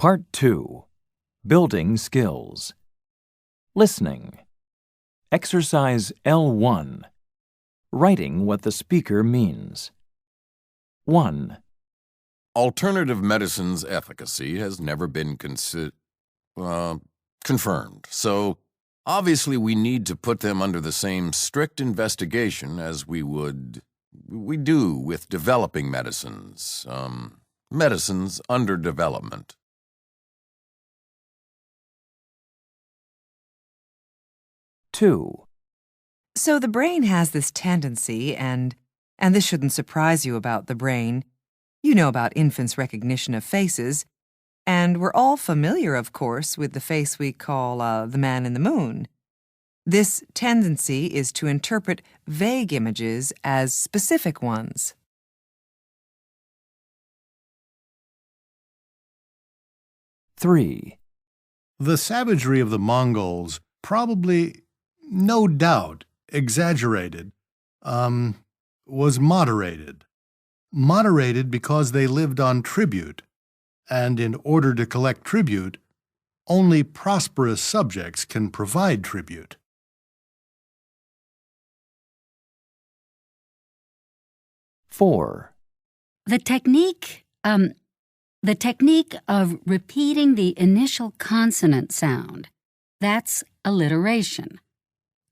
Part 2. Building Skills. Listening. Exercise L1. Writing what the speaker means. 1. Alternative medicine's efficacy has never been confirmed, so obviously we need to put them under the same strict investigation as we do with developing medicines, medicines under development. 2. So the brain has this tendency, and this shouldn't surprise you about the brain. You know about infants' recognition of faces, and we're all familiar, of course, with the face we call the man in the moon. This tendency is to interpret vague images as specific ones. 3. The savagery of the Mongols probably, no doubt, exaggerated, was moderated. Moderated because they lived on tribute, and in order to collect tribute, only prosperous subjects can provide tribute. 4. The technique of repeating the initial consonant sound, that's alliteration.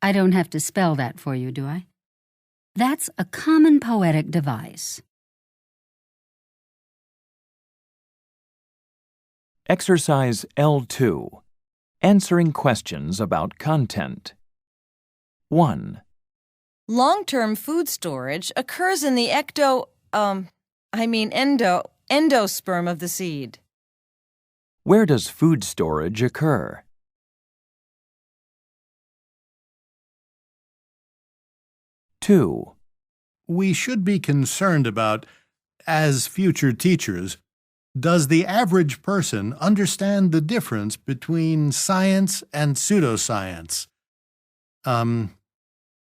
I don't have to spell that for you, do I? That's a common poetic device. Exercise L2. Answering questions about content. 1. Long-term food storage occurs in the endosperm of the seed. Where does food storage occur? 2. We should be concerned about, as future teachers, does the average person understand the difference between science and pseudoscience?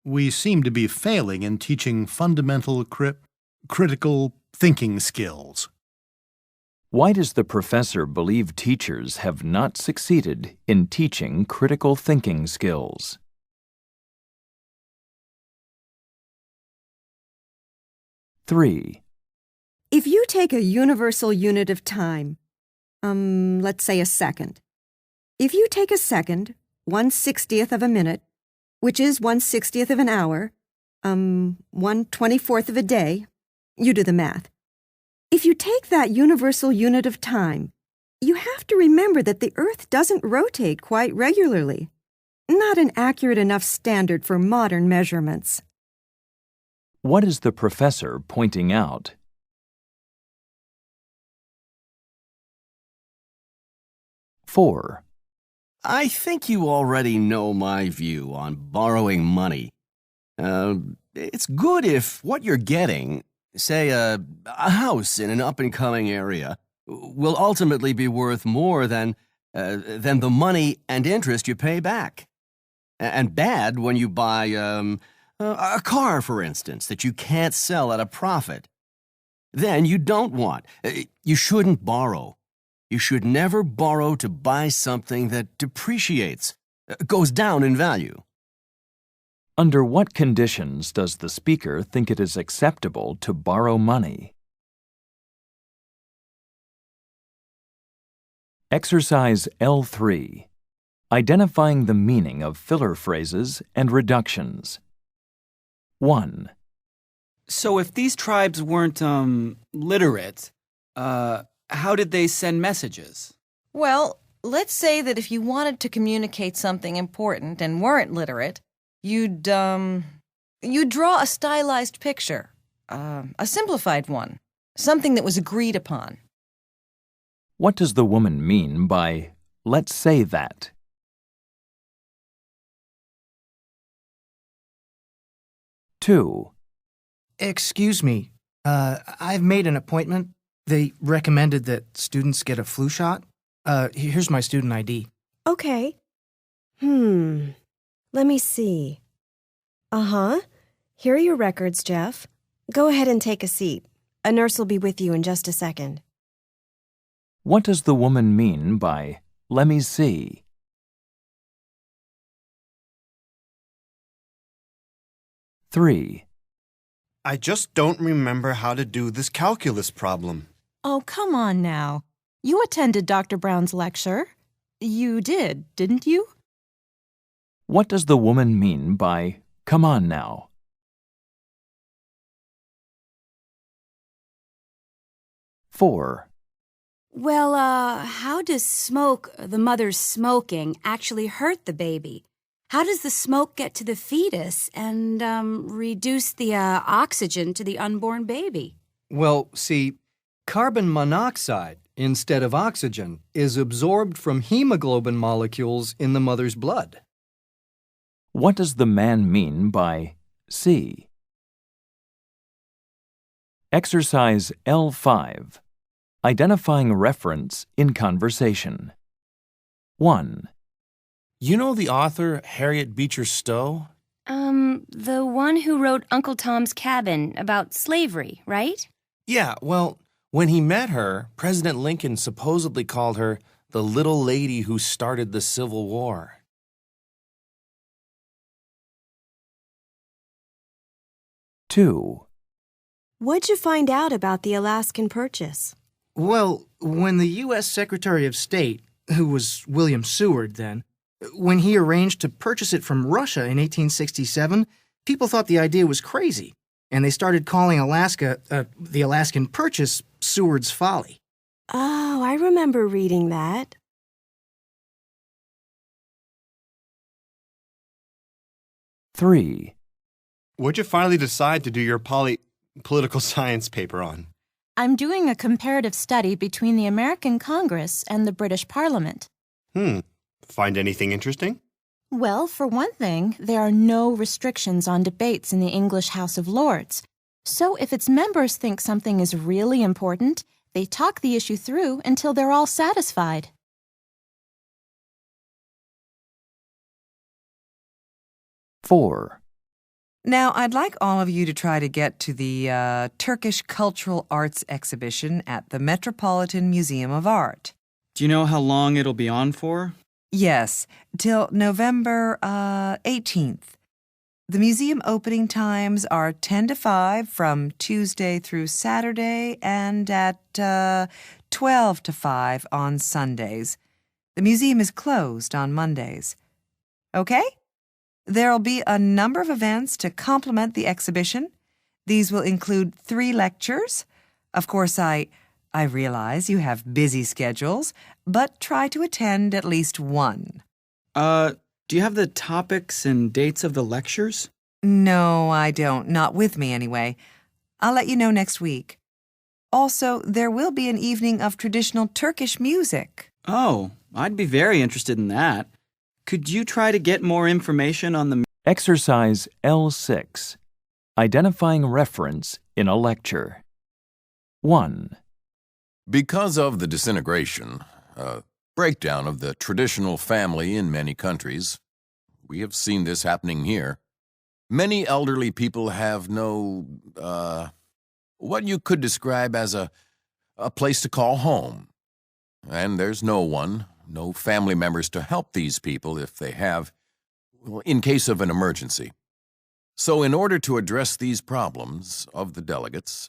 We seem to be failing in teaching fundamental critical thinking skills. Why does the professor believe teachers have not succeeded in teaching critical thinking skills? 3. If you take a universal unit of time, let's say a second. If you take a second, 1/60th of a minute, which is 1/60th of an hour, 1/24th of a day, you do the math. If you take that universal unit of time, you have to remember that the Earth doesn't rotate quite regularly. Not an accurate enough standard for modern measurements. What is the professor pointing out? 4. I think you already know my view on borrowing money. It's good if what you're getting, say a house in an up-and-coming area, will ultimately be worth more than the money and interest you pay back. And bad when you buy a car, for instance, that you can't sell at a profit. Then you don't want. You shouldn't borrow. You should never borrow to buy something that depreciates, goes down in value. Under what conditions does the speaker think it is acceptable to borrow money? Exercise L3. Identifying the meaning of filler phrases and reductions. 1. So if these tribes weren't, literate, how did they send messages? Well, let's say that if you wanted to communicate something important and weren't literate, you'd draw a stylized picture, a simplified one, something that was agreed upon. What does the woman mean by, "let's say that"? 2. Excuse me, I've made an appointment. They recommended that students get a flu shot. Here's my student ID. Okay. Let me see. Here are your records, Jeff. Go ahead and take a seat. A nurse will be with you in just a second. What does the woman mean by "let me see"? 3. I just don't remember how to do this calculus problem. Oh, come on now. You attended Dr. Brown's lecture. You did, didn't you? What does the woman mean by "come on now"? 4. Well, how does the mother's smoking, actually hurt the baby? How does the smoke get to the fetus and reduce the oxygen to the unborn baby? Well, see, carbon monoxide, instead of oxygen, is absorbed from hemoglobin molecules in the mother's blood. What does the man mean by "see"? Exercise L5. Identifying reference in conversation. 1. You know the author Harriet Beecher Stowe? The one who wrote Uncle Tom's Cabin about slavery, right? Yeah, well, when he met her, President Lincoln supposedly called her the little lady who started the Civil War. 2. What'd you find out about the Alaskan Purchase? Well, when the U.S. Secretary of State, who was William Seward then, when he arranged to purchase it from Russia in 1867, people thought the idea was crazy, and they started calling Alaska, the Alaskan Purchase, Seward's Folly. Oh, I remember reading that. 3. What'd you finally decide to do your political science paper on? I'm doing a comparative study between the American Congress and the British Parliament. Find anything interesting? Well, for one thing, there are no restrictions on debates in the English House of Lords. So if its members think something is really important, they talk the issue through until they're all satisfied. 4. Now, I'd like all of you to try to get to the Turkish Cultural Arts exhibition at the Metropolitan Museum of Art. Do you know how long it'll be on for? Yes, till November 18th. The museum opening times are 10 to 5 from Tuesday through Saturday and at 12 to 5 on Sundays. The museum is closed on Mondays. Okay? There'll be a number of events to complement the exhibition. These will include 3 lectures. Of course, I realize you have busy schedules, but try to attend at least one. Do you have the topics and dates of the lectures? No, I don't. Not with me, anyway. I'll let you know next week. Also, there will be an evening of traditional Turkish music. Oh, I'd be very interested in that. Could you try to get more information on the... Exercise L6. Identifying reference in a lecture. 1. Because of the disintegration, breakdown of the traditional family in many countries, we have seen this happening here. Many elderly people have no, what you could describe as a place to call home. And there's no family members to help these people if they have, in case of an emergency. So in order to address these problems of the delegates,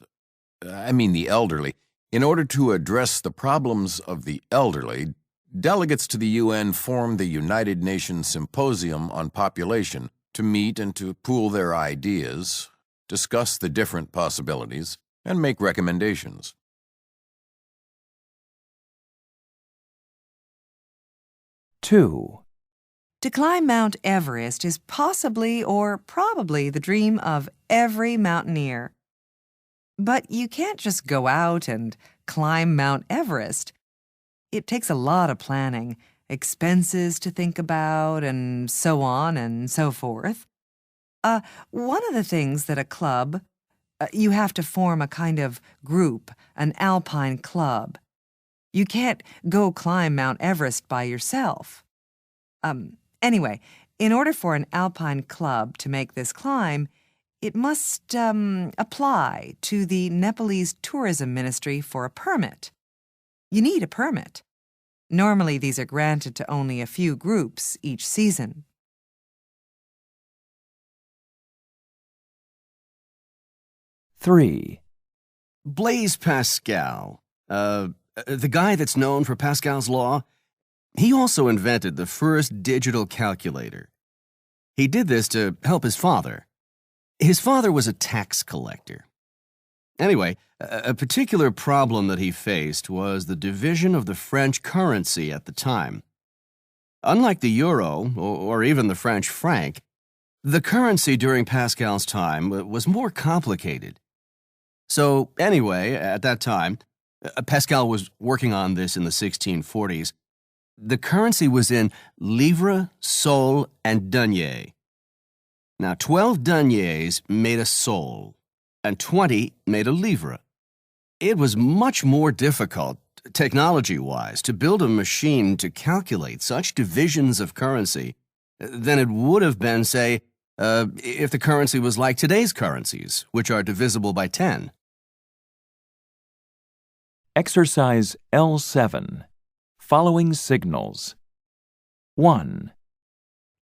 the elderly, in order to address the problems of the elderly, delegates to the UN formed the United Nations Symposium on Population to meet and to pool their ideas, discuss the different possibilities, and make recommendations. 2. To climb Mount Everest is possibly or probably the dream of every mountaineer. But you can't just go out and climb Mount Everest. It takes a lot of planning, expenses to think about, and so on and so forth. One of the things that a club, you have to form a kind of group, an alpine club. You can't go climb Mount Everest by yourself. Anyway, in order for an alpine club to make this climb, it must apply to the Nepalese Tourism Ministry for a permit. You need a permit. Normally, these are granted to only a few groups each season. Three. Blaise Pascal, the guy that's known for Pascal's law, he also invented the first digital calculator. He did this to help his father. His father was a tax collector. Anyway, a particular problem that he faced was the division of the French currency at the time. Unlike the euro, or even the French franc, the currency during Pascal's time was more complicated. So anyway, at that time, Pascal was working on this in the 1640s. The currency was in livre, sol, and denier. Now, 12 deniers made a sol, and 20 made a livre. It was much more difficult, technology-wise, to build a machine to calculate such divisions of currency than it would have been, say, if the currency was like today's currencies, which are divisible by 10. Exercise L7. Following signals. 1.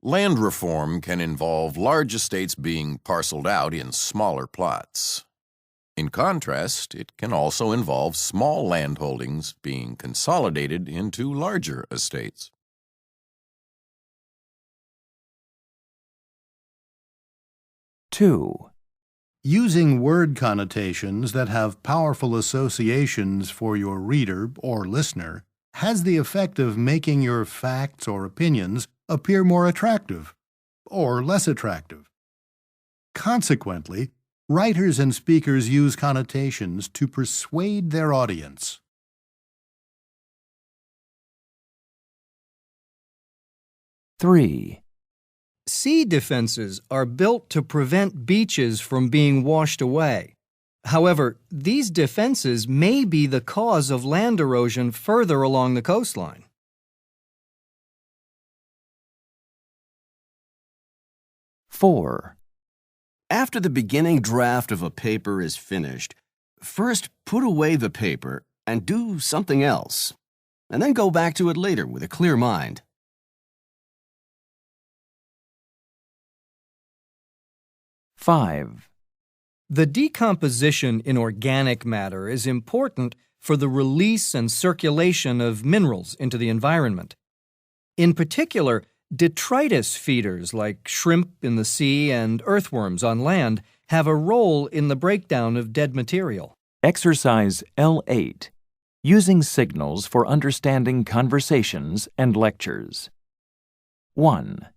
Land reform can involve large estates being parceled out in smaller plots. In contrast, it can also involve small land holdings being consolidated into larger estates. 2. Using word connotations that have powerful associations for your reader or listener has the effect of making your facts or opinions appear more attractive or less attractive. Consequently, writers and speakers use connotations to persuade their audience. 3. Sea defenses are built to prevent beaches from being washed away. However, these defenses may be the cause of land erosion further along the coastline. 4. After the beginning draft of a paper is finished, first put away the paper and do something else, and then go back to it later with a clear mind. 5. The decomposition in organic matter is important for the release and circulation of minerals into the environment. In particular, detritus feeders like shrimp in the sea and earthworms on land have a role in the breakdown of dead material. Exercise L8. Using signals for understanding conversations and lectures. 1.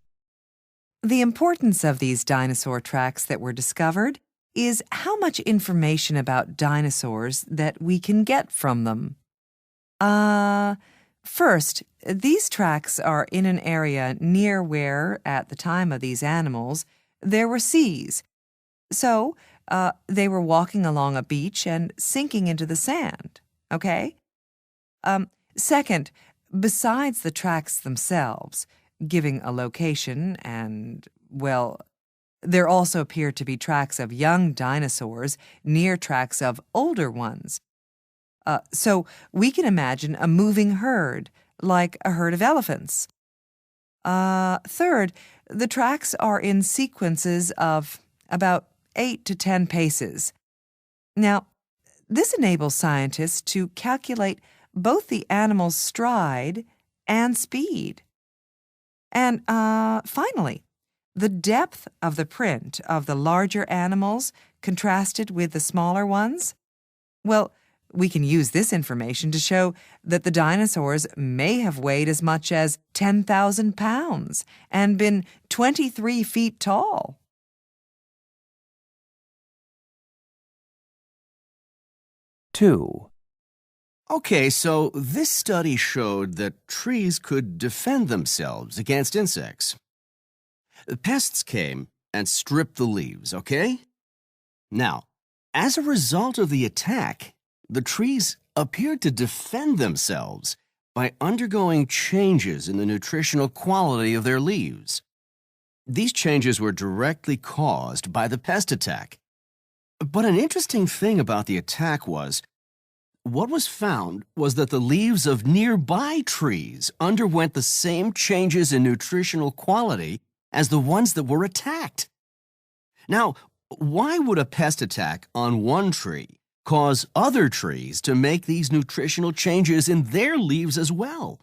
The importance of these dinosaur tracks that were discovered is how much information about dinosaurs that we can get from them. First, these tracks are in an area near where, at the time of these animals, there were seas. So, they were walking along a beach and sinking into the sand, okay? Second, besides the tracks themselves, giving a location and, well, there also appear to be tracks of young dinosaurs near tracks of older ones. So we can imagine a moving herd, like a herd of elephants. Third, the tracks are in sequences of about 8 to 10 paces. Now, this enables scientists to calculate both the animal's stride and speed. And finally, the depth of the print of the larger animals contrasted with the smaller ones. Well, we can use this information to show that the dinosaurs may have weighed as much as 10,000 pounds and been 23 feet tall. Okay, so this study showed that trees could defend themselves against insects. Pests came and stripped the leaves, okay? Now, as a result of the attack, the trees appeared to defend themselves by undergoing changes in the nutritional quality of their leaves. These changes were directly caused by the pest attack. But an interesting thing about the attack was what was found was that the leaves of nearby trees underwent the same changes in nutritional quality as the ones that were attacked. Now, why would a pest attack on one tree cause other trees to make these nutritional changes in their leaves as well?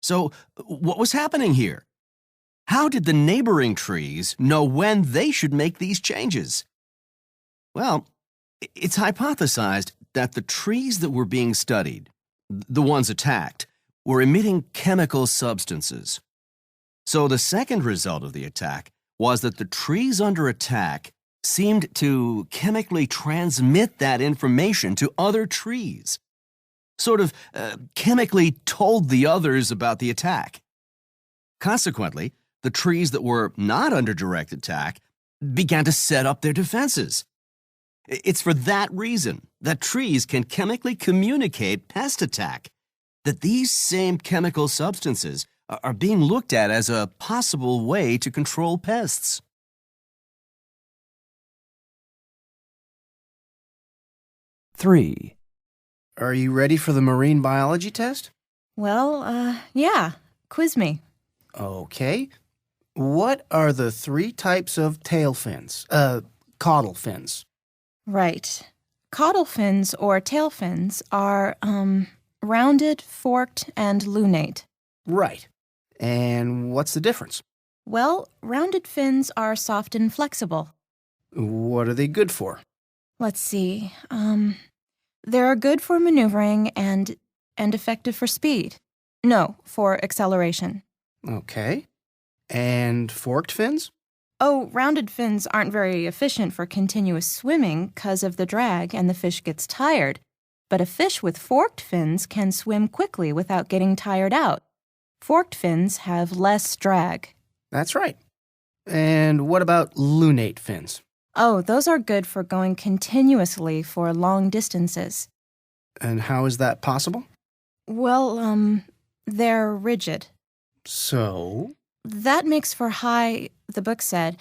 So, what was happening here? How did the neighboring trees know when they should make these changes? Well, it's hypothesized that the trees that were being studied, the ones attacked, were emitting chemical substances. So the second result of the attack was that the trees under attack seemed to chemically transmit that information to other trees. Sort of chemically told the others about the attack. Consequently, the trees that were not under direct attack began to set up their defenses. It's for that reason that trees can chemically communicate pest attack, that these same chemical substances are being looked at as a possible way to control pests. Three. Are you ready for the marine biology test? Well, yeah. Quiz me. Okay. What are the 3 types of tail fins? Caudal fins. Right. Caudal fins or tail fins are, rounded, forked, and lunate. Right. And what's the difference? Well, rounded fins are soft and flexible. What are they good for? Let's see. They're good for maneuvering and effective for speed. No, for acceleration. Okay. And forked fins? Oh, rounded fins aren't very efficient for continuous swimming because of the drag and the fish gets tired. But a fish with forked fins can swim quickly without getting tired out. Forked fins have less drag. That's right. And what about lunate fins? Oh, those are good for going continuously for long distances. And how is that possible? Well, they're rigid. So? That makes for the book said,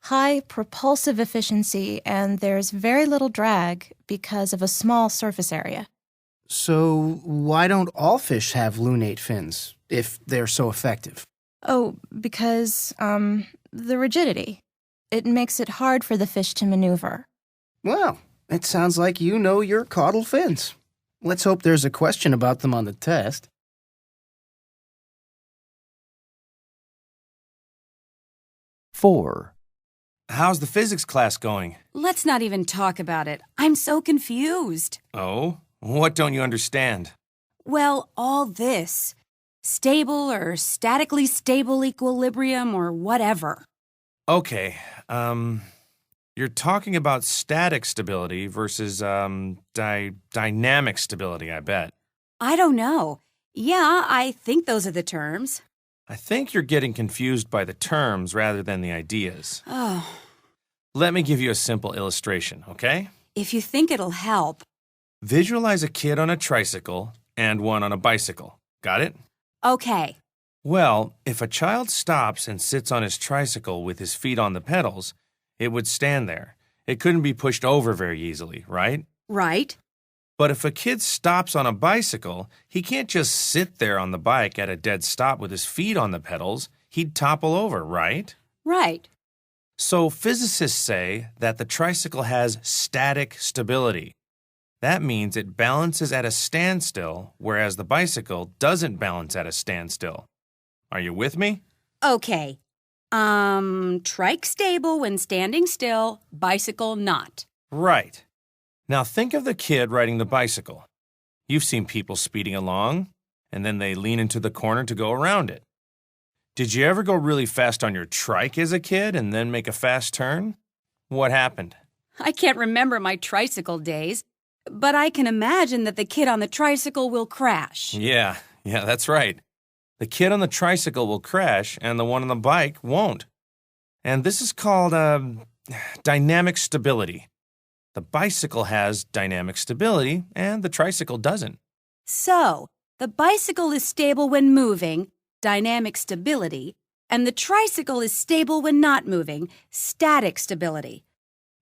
high propulsive efficiency, and there's very little drag because of a small surface area. So why don't all fish have lunate fins if they're so effective? Oh, because, the rigidity. It makes it hard for the fish to maneuver. Well, it sounds like you know your caudal fins. Let's hope there's a question about them on the test. Four. How's the physics class going? Let's not even talk about it. I'm so confused. Oh? What don't you understand? Well, all this. Stable or statically stable equilibrium or whatever. Okay, you're talking about static stability versus, dynamic stability, I bet. I don't know. Yeah, I think those are the terms. I think you're getting confused by the terms rather than the ideas. Oh. Let me give you a simple illustration, okay? If you think it'll help. Visualize a kid on a tricycle and one on a bicycle. Got it? Okay. Well, if a child stops and sits on his tricycle with his feet on the pedals, it would stand there. It couldn't be pushed over very easily, right? Right. But if a kid stops on a bicycle, he can't just sit there on the bike at a dead stop with his feet on the pedals. He'd topple over, right? Right. So physicists say that the tricycle has static stability. That means it balances at a standstill, whereas the bicycle doesn't balance at a standstill. Are you with me? Okay. Trike stable when standing still, bicycle not. Right. Now think of the kid riding the bicycle. You've seen people speeding along, and then they lean into the corner to go around it. Did you ever go really fast on your trike as a kid and then make a fast turn? What happened? I can't remember my tricycle days, but I can imagine that the kid on the tricycle will crash. Yeah, that's right. The kid on the tricycle will crash, and the one on the bike won't. And this is called dynamic stability. The bicycle has dynamic stability, and the tricycle doesn't. So, the bicycle is stable when moving, dynamic stability, and the tricycle is stable when not moving, static stability.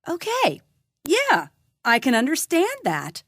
Okay, yeah, I can understand that.